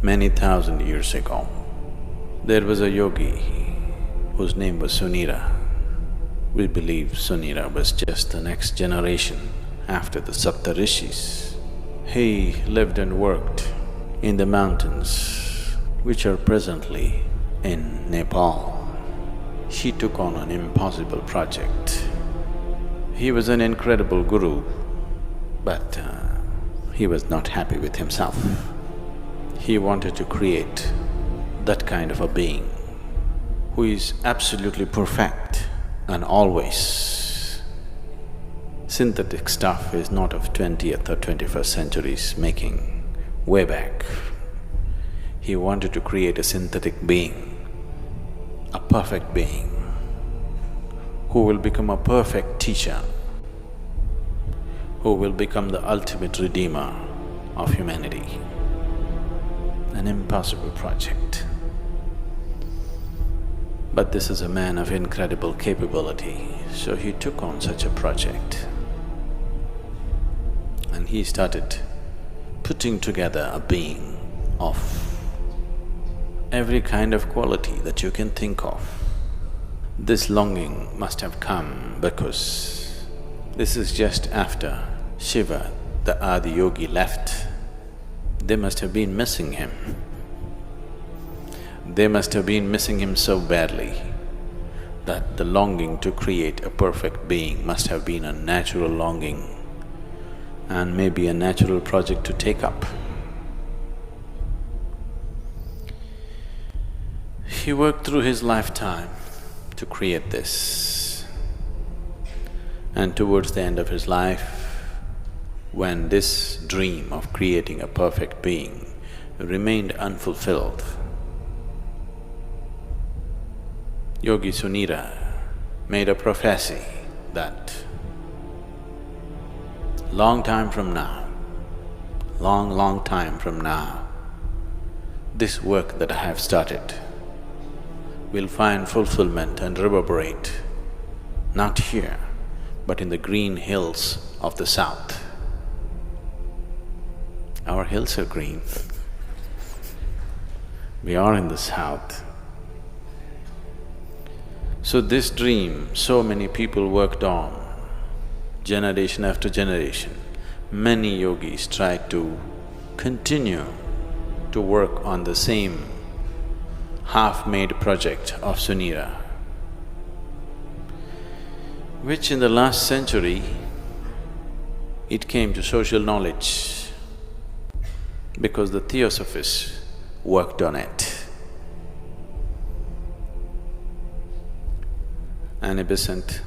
Many thousand years ago, there was a yogi whose name was Sunira. We believe Sunira was just the next generation after the Saptarishis. He lived and worked in the mountains which are presently in Nepal. He took on an impossible project. He was an incredible guru, but he was not happy with himself. He wanted to create that kind of a being who is absolutely perfect and always. Synthetic stuff is not of 20th or 21st centuries making, way back. He wanted to create a synthetic being, a perfect being, who will become a perfect teacher, who will become the ultimate redeemer of humanity. An impossible project. But this is a man of incredible capability, so he took on such a project. And he started putting together a being of every kind of quality that you can think of. This longing must have come because this is just after Shiva, the Adi Yogi, left. They must have been missing him. They must have been missing him so badly that the longing to create a perfect being must have been a natural longing and maybe a natural project to take up. He worked through his lifetime to create this. And towards the end of his life, when this dream of creating a perfect being remained unfulfilled, Yogi Sunira made a prophecy that long time from now, long time from now, this work that I have started will find fulfillment and reverberate, not here, but in the green hills of the south. Our hills are green. We are in the south. So this dream, so many people worked on, generation after generation. Many yogis tried to continue to work on the same half-made project of Sunira, which in the last century, it came to social knowledge because the Theosophists worked on it. Annie Besant,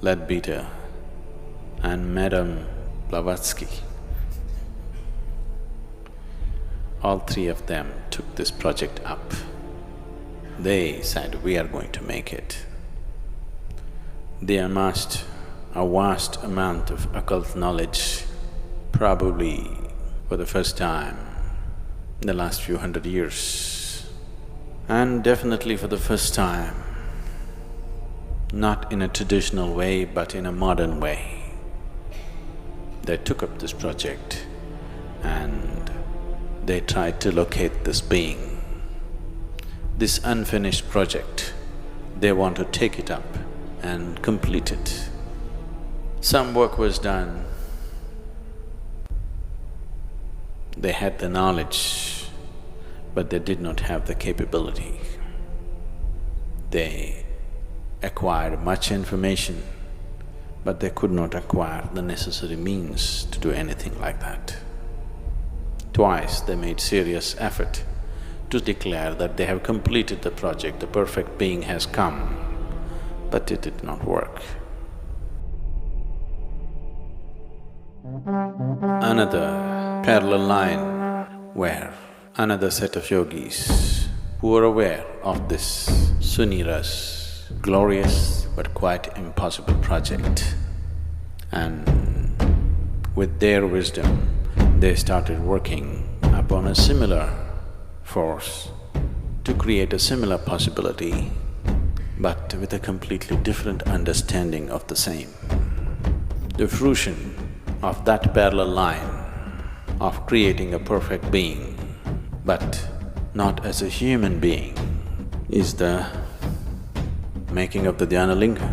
Leadbeater and Madame Blavatsky, all three of them took this project up. They said, we are going to make it. They amassed a vast amount of occult knowledge, probably for the first time in the last few hundred years, and definitely for the first time, not in a traditional way but in a modern way. They took up this project and they tried to locate this being. This unfinished project, they want to take it up and complete it. Some work was done. They had the knowledge, but they did not have the capability. They acquired much information, but they could not acquire the necessary means to do anything like that. Twice they made serious effort to declare that they have completed the project, the perfect being has come, but it did not work. Another parallel line where another set of yogis who were aware of this Sunira's glorious but quite impossible project, and with their wisdom they started working upon a similar force to create a similar possibility, but with a completely different understanding of the same. the fruition of that parallel line of creating a perfect being, but not as a human being, is the making of the dhyanalinga.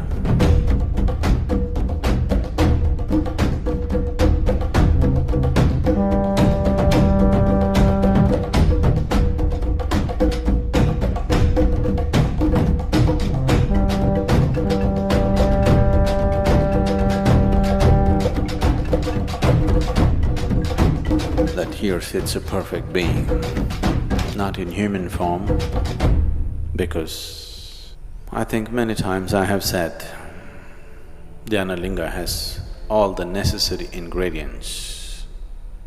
That here sits a perfect being, not in human form, because I think many times I have said dhyanalinga has all the necessary ingredients.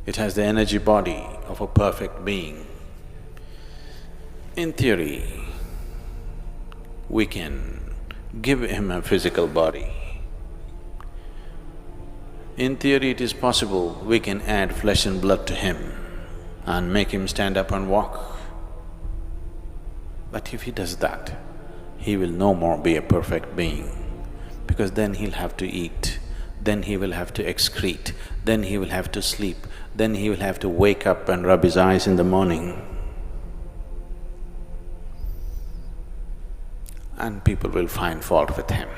It has the energy body of a perfect being. In theory, we can give him a physical body. In theory, it is possible we can add flesh and blood to him and make him stand up and walk. But if he does that, he will no more be a perfect being, because then he'll have to eat, then he will have to excrete, then he will have to sleep, then he will have to wake up and rub his eyes in the morning. And people will find fault with him.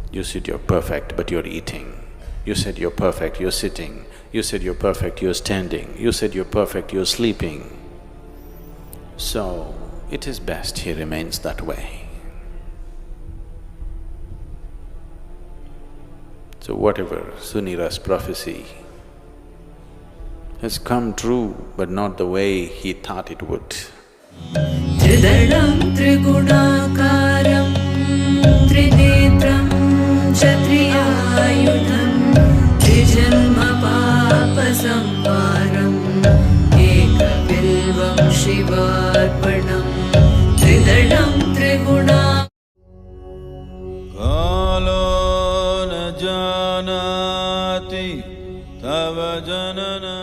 You said you're perfect, but you're eating. You said you're perfect, you're sitting. You said you're perfect, you're standing. You said you're perfect, you're sleeping. So, it is best he remains that way. So whatever Sunira's prophecy has come true, but not the way he thought it would. Tridalam Trigudakaram Trinetram Kshatriyayudham Trijanma Papasamvaram Ekabilvam Shivarpanam Tridalam Triguna Kalo na janati tava janana